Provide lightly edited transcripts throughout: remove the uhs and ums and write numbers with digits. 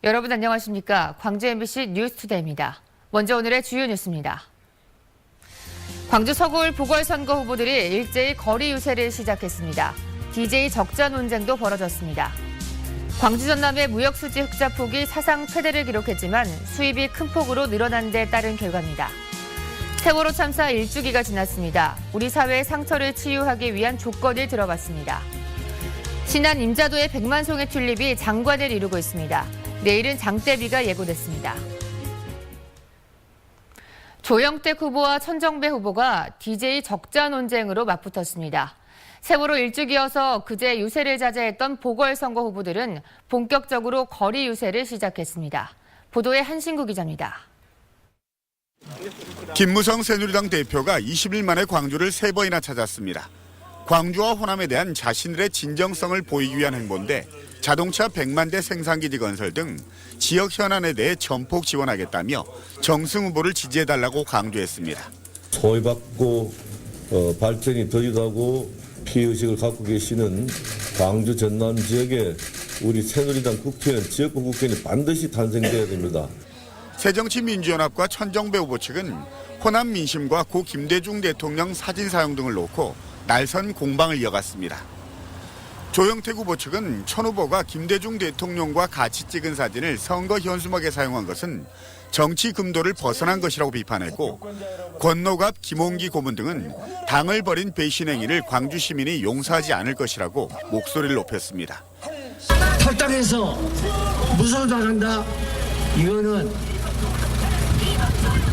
여러분 안녕하십니까? 광주 MBC 뉴스투데이입니다. 먼저 오늘의 주요 뉴스입니다. 광주 서구울 보궐선거 후보들이 일제히 거리 유세를 시작했습니다. DJ 적자 논쟁도 벌어졌습니다. 광주 전남의 무역수지 흑자 폭이 사상 최대를 기록했지만 수입이 큰 폭으로 늘어난 데 따른 결과입니다. 세월호 참사 1주기가 지났습니다. 우리 사회의 상처를 치유하기 위한 조건이 들어갔습니다. 신안 임자도의 100만 송의 튤립이 장관을 이루고 있습니다. 내일은 장대비가 예고됐습니다. 조영택 후보와 천정배 후보가 DJ 적자 논쟁으로 맞붙었습니다. 세월호 1주기여서 그제 유세를 자제했던 보궐선거 후보들은 본격적으로 거리 유세를 시작했습니다. 보도에 한신구 기자입니다. 김무성 새누리당 대표가 20일 만에 광주를 3번이나 찾았습니다. 광주와 호남에 대한 자신들의 진정성을 보이기 위한 행보인데 자동차 100만 대 생산기지 건설 등 지역 현안에 대해 전폭 지원하겠다며 정승 후보를 지지해달라고 강조했습니다. 소외받고 발전이 더디가고 피해의식을 갖고 계시는 광주 전남 지역에 우리 새누리당 국회의원, 지역구 국회의원이 반드시 탄생돼야 됩니다. 새정치민주연합과 천정배 후보 측은 호남 민심과 고 김대중 대통령 사진 사용 등을 놓고 날선 공방을 이어갔습니다. 조영택 후보 측은 천 후보가 김대중 대통령과 같이 찍은 사진을 선거 현수막에 사용한 것은 정치 금도를 벗어난 것이라고 비판했고, 권노갑, 김홍기 고문 등은 당을 버린 배신 행위를 광주 시민이 용서하지 않을 것이라고 목소리를 높였습니다. 탈당해서 무소당한다. 이거는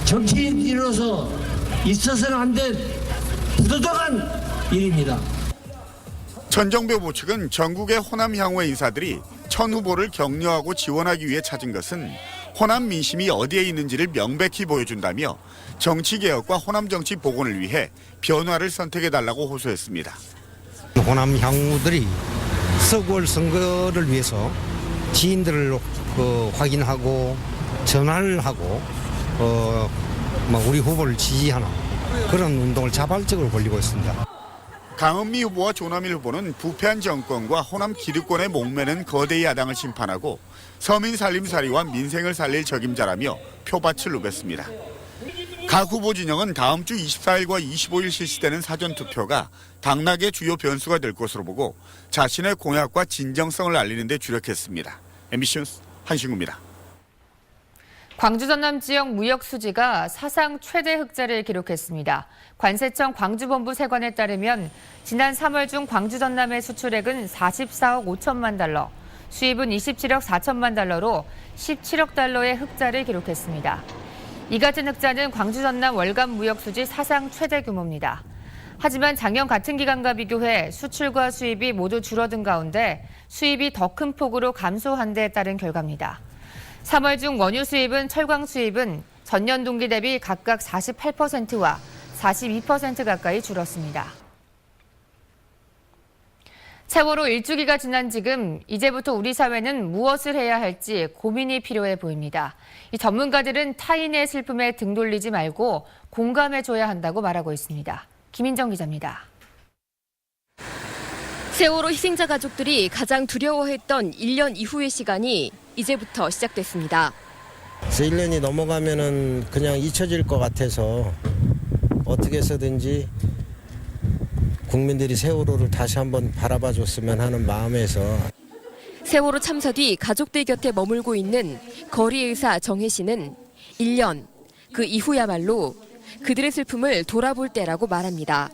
정치인으로서 있어서는 안 될 부도덕한 일입니다. 천정배 후보 측은 전국의 호남 향후의 인사들이 천 후보를 격려하고 지원하기 위해 찾은 것은 호남 민심이 어디에 있는지를 명백히 보여준다며 정치개혁과 호남 정치 복원을 위해 변화를 선택해달라고 호소했습니다. 호남 향후들이 서구월 선거를 위해서 지인들을 확인하고 전화를 하고 우리 후보를 지지하는 그런 운동을 자발적으로 벌이고 있습니다. 강은미 후보와 조남일 후보는 부패한 정권과 호남 기득권에 목매는 거대 야당을 심판하고 서민 살림살이와 민생을 살릴 적임자라며 표밭을 누볐습니다. 각 후보 진영은 다음 주 24일과 25일 실시되는 사전투표가 당락의 주요 변수가 될 것으로 보고 자신의 공약과 진정성을 알리는 데 주력했습니다. MBC 뉴스 한신구입니다. 광주 전남 지역 무역 수지가 사상 최대 흑자를 기록했습니다. 관세청 광주본부 세관에 따르면 지난 3월 중 광주 전남의 수출액은 44억 5천만 달러, 수입은 27억 4천만 달러로 17억 달러의 흑자를 기록했습니다. 이 같은 흑자는 광주 전남 월간 무역 수지 사상 최대 규모입니다. 하지만 작년 같은 기간과 비교해 수출과 수입이 모두 줄어든 가운데 수입이 더 큰 폭으로 감소한 데 따른 결과입니다. 3월 중 원유 수입은 철강 수입은 전년 동기 대비 각각 48%와 42% 가까이 줄었습니다. 세월호 1주기가 지난 지금 이제부터 우리 사회는 무엇을 해야 할지 고민이 필요해 보입니다. 이 전문가들은 타인의 슬픔에 등 돌리지 말고 공감해줘야 한다고 말하고 있습니다. 김인정 기자입니다. 세월호 희생자 가족들이 가장 두려워했던 1년 이후의 시간이 이제부터 시작됐습니다. 1년이 넘어가면은 그냥 잊혀질 것 같아서 어떻게 해서든지 국민들이 세월호를 다시 한번 바라봐 줬으면 하는 마음에서. 세월호 참사 뒤 가족들 곁에 머물고 있는 거리의사 정혜 씨는 1년, 그 이후야말로 그들의 슬픔을 돌아볼 때라고 말합니다.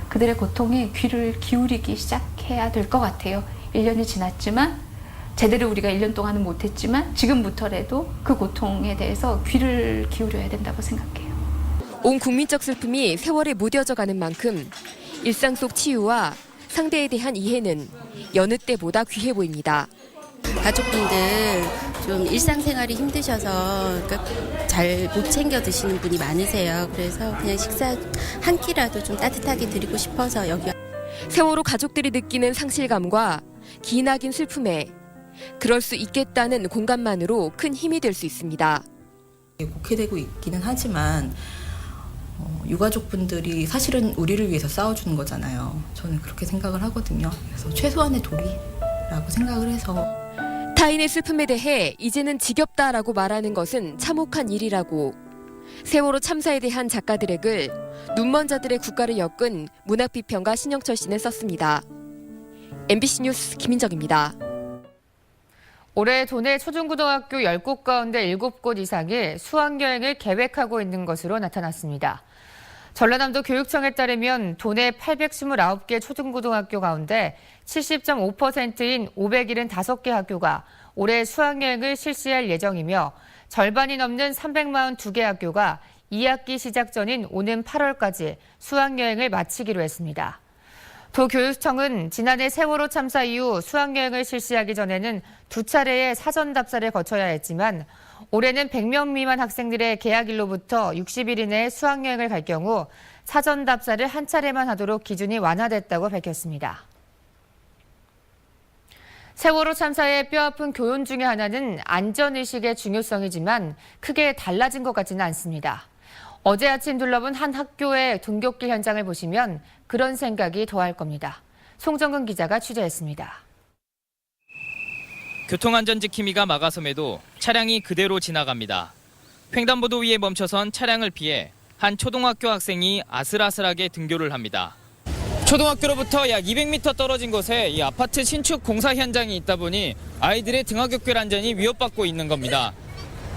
그들의 고통에 귀를 기울이기 시작해야 될 것 같아요. 1년이 지났지만 제대로 우리가 1년 동안은 못했지만 지금부터라도 그 고통에 대해서 귀를 기울여야 된다고 생각해요. 온 국민적 슬픔이 세월에 무뎌져 가는 만큼 일상 속 치유와 상대에 대한 이해는 여느 때보다 귀해 보입니다. 가족분들 좀 일상생활이 힘드셔서 잘 못 챙겨 드시는 분이 많으세요. 그래서 그냥 식사 한 끼라도 좀 따뜻하게 드리고 싶어서 여기. 세월호 가족들이 느끼는 상실감과 기나긴 슬픔에 그럴 수 있겠다는 공감만으로 큰 힘이 될 수 있습니다. 곡해되고 있기는 하지만 유가족분들이 사실은 우리를 위해서 싸워주는 거잖아요. 저는 그렇게 생각을 하거든요. 그래서 최소한의 도리라고 생각을 해서. 타인의 슬픔에 대해 이제는 지겹다라고 말하는 것은 참혹한 일이라고 세월호 참사에 대한 작가들의 글 눈먼 자들의 국가를 엮은 문학비평가 신영철 씨는 썼습니다. MBC 뉴스 김인정입니다. 올해 도내 초중고등학교 10곳 가운데 7곳 이상이 수학여행을 계획하고 있는 것으로 나타났습니다. 전라남도 교육청에 따르면 도내 829개 초중고등학교 가운데 70.5%인 575개 학교가 올해 수학여행을 실시할 예정이며 절반이 넘는 342개 학교가 2학기 시작 전인 오는 8월까지 수학여행을 마치기로 했습니다. 도교육청은 지난해 세월호 참사 이후 수학여행을 실시하기 전에는 2차례의 사전 답사를 거쳐야 했지만 올해는 100명 미만 학생들의 개학일로부터 60일 이내에 수학여행을 갈 경우 사전 답사를 한 차례만 하도록 기준이 완화됐다고 밝혔습니다. 세월호 참사의 뼈아픈 교훈 중에 하나는 안전의식의 중요성이지만 크게 달라진 것 같지는 않습니다. 어제 아침 둘러본 한 학교의 등굣길 현장을 보시면 그런 생각이 더할 겁니다. 송정근 기자가 취재했습니다. 교통안전지킴이가 막아섬에도 차량이 그대로 지나갑니다. 횡단보도 위에 멈춰선 차량을 피해 한 초등학교 학생이 아슬아슬하게 등교를 합니다. 초등학교로부터 약 200m 떨어진 곳에 이 아파트 신축 공사 현장이 있다 보니 아이들의 등하굣길 안전이 위협받고 있는 겁니다.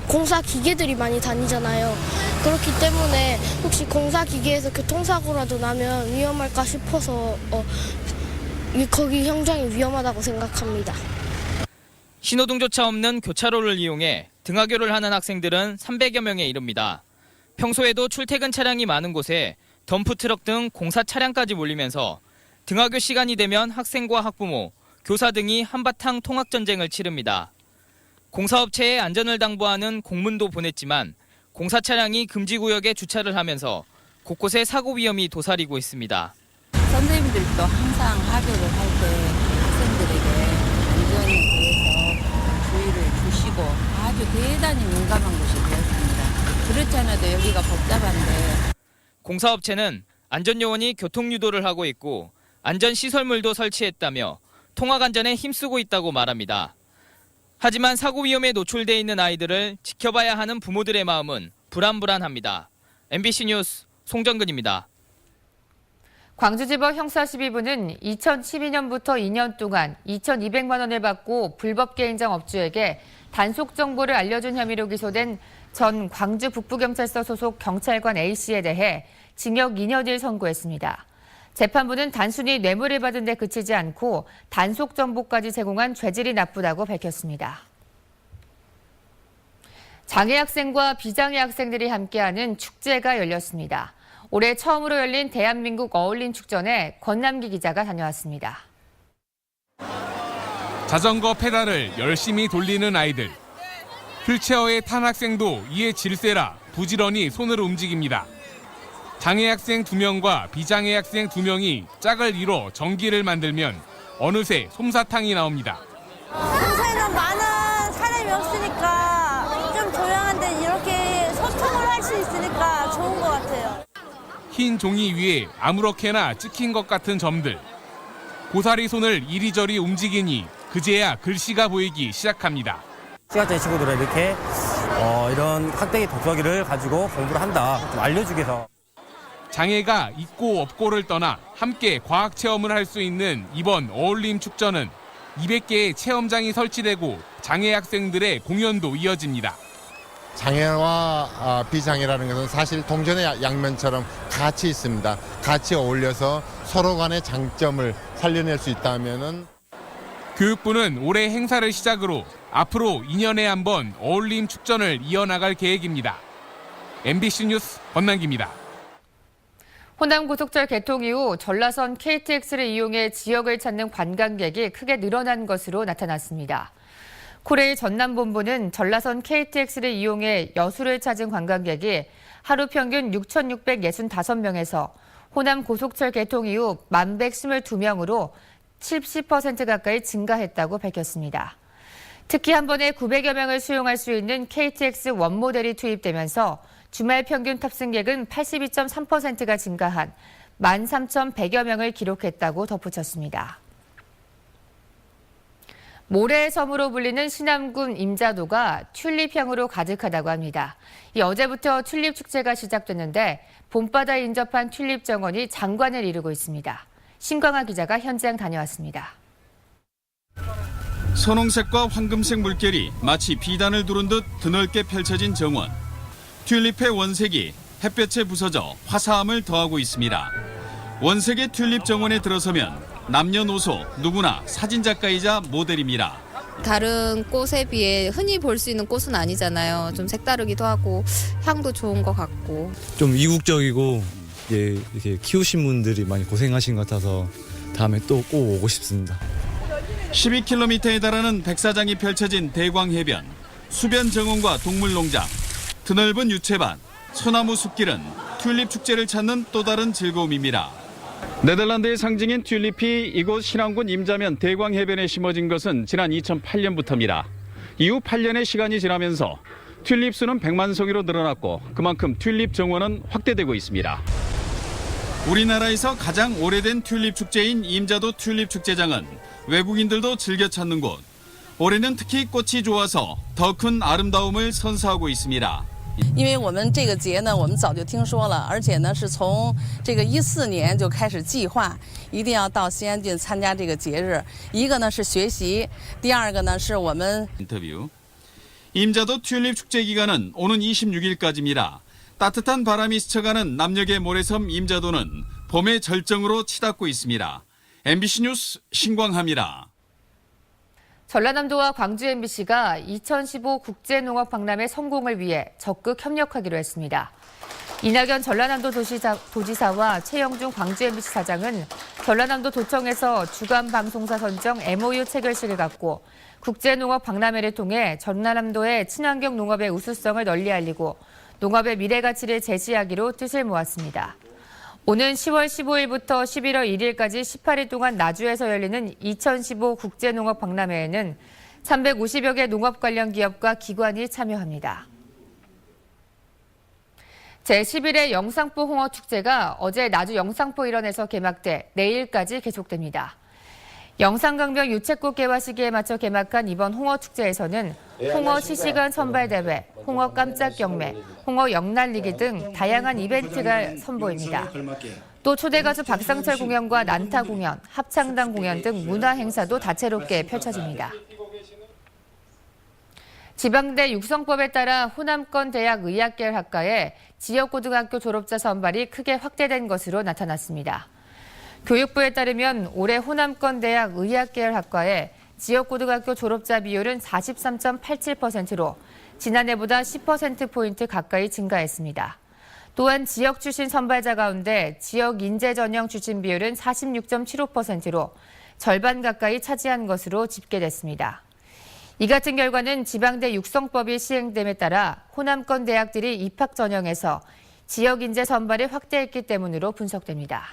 공사 기계들이 많이 다니잖아요. 그렇기 때문에 혹시 공사 기계에서 교통사고라도 나면 위험할까 싶어서 거기 현장이 위험하다고 생각합니다. 신호등조차 없는 교차로를 이용해 등하교를 하는 학생들은 300여 명에 이릅니다. 평소에도 출퇴근 차량이 많은 곳에 덤프트럭 등 공사 차량까지 몰리면서 등하교 시간이 되면 학생과 학부모, 교사 등이 한바탕 통학전쟁을 치릅니다. 공사업체에 안전을 당부하는 공문도 보냈지만 공사 차량이 금지구역에 주차를 하면서 곳곳에 사고 위험이 도사리고 있습니다. 선생님들도 항상 하교를 할 때 학생들에게 안전에 대해서 주의를 주시고 아주 대단히 민감한 곳이 되었습니다. 그렇지 않아도 여기가 복잡한데 공사업체는 안전요원이 교통유도를 하고 있고 안전시설물도 설치했다며 통학안전에 힘쓰고 있다고 말합니다. 하지만 사고 위험에 노출돼 있는 아이들을 지켜봐야 하는 부모들의 마음은 불안합니다. MBC 뉴스 송정근입니다. 광주지법 형사12부는 2012년부터 2년 동안 2,200만 원을 받고 불법 개인장 업주에게 단속 정보를 알려준 혐의로 기소된 전 광주 북부경찰서 소속 경찰관 A씨에 대해 징역 2년을 선고했습니다. 재판부는 단순히 뇌물을 받은 데 그치지 않고 단속 정보까지 제공한 죄질이 나쁘다고 밝혔습니다. 장애 학생과 비장애 학생들이 함께하는 축제가 열렸습니다. 올해 처음으로 열린 대한민국 어울림 축전에 권남기 기자가 다녀왔습니다. 자전거 페달을 열심히 돌리는 아이들. 휠체어에 탄 학생도 이에 질세라 부지런히 손을 움직입니다. 장애 학생 2명과 비장애 학생 2명이 짝을 이뤄 전기를 만들면 어느새 솜사탕이 나옵니다. 평소에는 많은 사람이 없으니까 좀 조용한데 이렇게 소통을 할 수 있으니까 좋은 것 같아요. 흰 종이 위에 아무렇게나 찍힌 것 같은 점들. 고사리 손을 이리저리 움직이니 그제야 글씨가 보이기 시작합니다. 시각장애 친구들은 이렇게 이런 학대기 독서기를 가지고 공부를 한다. 좀 알려주기 위해서. 장애가 있고 없고를 떠나 함께 과학 체험을 할 수 있는 이번 어울림 축전은 200개의 체험장이 설치되고 장애 학생들의 공연도 이어집니다. 장애와 비장애라는 것은 사실 동전의 양면처럼 같이 있습니다. 같이 어울려서 서로 간의 장점을 살려낼 수 있다면은. 교육부는 올해 행사를 시작으로 앞으로 2년에 한 번 어울림 축전을 이어나갈 계획입니다. MBC 뉴스 권남기입니다. 호남 고속철 개통 이후 전라선 KTX를 이용해 지역을 찾는 관광객이 크게 늘어난 것으로 나타났습니다. 코레일 전남본부는 전라선 KTX를 이용해 여수를 찾은 관광객이 하루 평균 6,665명에서 호남 고속철 개통 이후 1,122명으로 70% 가까이 증가했다고 밝혔습니다. 특히 한 번에 900여 명을 수용할 수 있는 KTX 원모델이 투입되면서 주말 평균 탑승객은 82.3%가 증가한 13,100여 명을 기록했다고 덧붙였습니다. 모래의 섬으로 불리는 신암군 임자도가 튤립향으로 가득하다고 합니다. 어제부터 튤립 축제가 시작됐는데 봄바다에 인접한 튤립 정원이 장관을 이루고 있습니다. 신광아 기자가 현장 다녀왔습니다. 선홍색과 황금색 물결이 마치 비단을 두른 듯 드넓게 펼쳐진 정원. 튤립의 원색이 햇볕에 부서져 화사함을 더하고 있습니다. 원색의 튤립 정원에 들어서면 남녀노소 누구나 사진작가이자 모델입니다. 다른 꽃에 비해 흔히 볼 수 있는 꽃은 아니잖아요. 좀 색다르기도 하고 향도 좋은 것 같고. 좀 이국적이고 이렇게 키우신 분들이 많이 고생하신 것 같아서 다음에 또 꼭 오고 싶습니다. 12km에 달하는 백사장이 펼쳐진 대광해변, 수변 정원과 동물농장, 드넓은 유채밭, 소나무 숲길은 튤립 축제를 찾는 또 다른 즐거움입니다. 네덜란드의 상징인 튤립이 이곳 신암군 임자면 대광해변에 심어진 것은 지난 2008년부터입니다. 이후 8년의 시간이 지나면서 튤립 수는 100만 송이로 늘어났고 그만큼 튤립 정원은 확대되고 있습니다. 우리나라에서 가장 오래된 튤립 축제인 임자도 튤립 축제장은 외국인들도 즐겨 찾는 곳. 올해는 특히 꽃이 좋아서 더 큰 아름다움을 선사하고 있습니다. 因为我们这个节呢，我们早就听说了，而且呢是从这个14年就开始计划，一定要到西安郡参加这个节日。一个呢是学习，第二个呢是我们 인터뷰. 임자도 튤립 축제 기간은 오는 26일까지입니다. 따뜻한 바람이 스쳐가는 남녘의 모래섬 임자도는 봄의 절정으로 치닫고 있습니다. MBC 뉴스 신광하입니다. 전라남도와 광주 MBC가 2015 국제농업박람회 성공을 위해 적극 협력하기로 했습니다. 이낙연 전라남도 도지사와 최영중 광주 MBC 사장은 전라남도 도청에서 주간 방송사 선정 MOU 체결식을 갖고 국제농업박람회를 통해 전라남도의 친환경 농업의 우수성을 널리 알리고 농업의 미래 가치를 제시하기로 뜻을 모았습니다. 오는 10월 15일부터 11월 1일까지 18일 동안 나주에서 열리는 2015 국제농업박람회에는 350여 개 농업 관련 기업과 기관이 참여합니다. 제11회 영상포 홍어축제가 어제 나주 영상포 일원에서 개막돼 내일까지 계속됩니다. 영상강변 유채꽃 개화 시기에 맞춰 개막한 이번 홍어축제에서는 홍어 시시간 선발대회, 홍어 깜짝 경매, 홍어 영날리기 등 다양한 이벤트가 선보입니다. 또 초대 가수 박상철 공연과 난타 공연, 합창단 공연 등 문화 행사도 다채롭게 펼쳐집니다. 지방대 육성법에 따라 호남권 대학 의학계열학과에 지역고등학교 졸업자 선발이 크게 확대된 것으로 나타났습니다. 교육부에 따르면 올해 호남권 대학 의학계열학과에 지역고등학교 졸업자 비율은 43.87%로 지난해보다 10%포인트 가까이 증가했습니다. 또한 지역 출신 선발자 가운데 지역 인재 전형 출신 비율은 46.75%로 절반 가까이 차지한 것으로 집계됐습니다. 이 같은 결과는 지방대 육성법이 시행됨에 따라 호남권 대학들이 입학 전형에서 지역 인재 선발을 확대했기 때문으로 분석됩니다.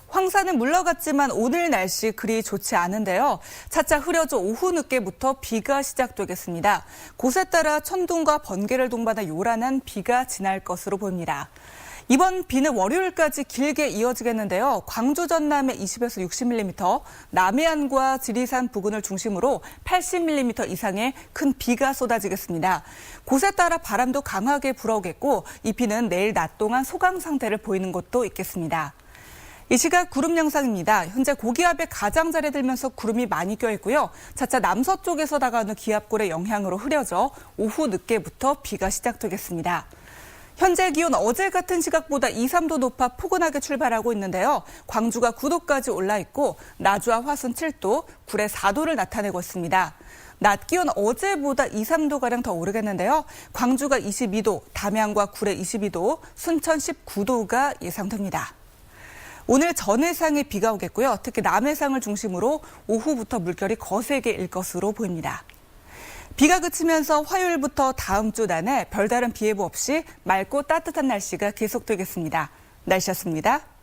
황사는 물러갔지만 오늘 날씨 그리 좋지 않은데요. 차차 흐려져 오후 늦게부터 비가 시작되겠습니다. 곳에 따라 천둥과 번개를 동반한 요란한 비가 지날 것으로 보입니다. 이번 비는 월요일까지 길게 이어지겠는데요. 광주 전남에 20에서 60mm, 남해안과 지리산 부근을 중심으로 80mm 이상의 큰 비가 쏟아지겠습니다. 곳에 따라 바람도 강하게 불어오겠고 이 비는 내일 낮 동안 소강 상태를 보이는 곳도 있겠습니다. 이 시각 구름 영상입니다. 현재 고기압의 가장자리에 들면서 구름이 많이 껴있고요. 차차 남서쪽에서 다가오는 기압골의 영향으로 흐려져 오후 늦게부터 비가 시작되겠습니다. 현재 기온 어제 같은 시각보다 2, 3도 높아 포근하게 출발하고 있는데요. 광주가 9도까지 올라 있고 나주와 화순 7도, 구례 4도를 나타내고 있습니다. 낮 기온 어제보다 2, 3도가량 더 오르겠는데요. 광주가 22도, 담양과 구례 22도, 순천 19도가 예상됩니다. 오늘 전해상에 비가 오겠고요. 특히 남해상을 중심으로 오후부터 물결이 거세게 일 것으로 보입니다. 비가 그치면서 화요일부터 다음 주 내내 별다른 비 예보 없이 맑고 따뜻한 날씨가 계속되겠습니다. 날씨였습니다.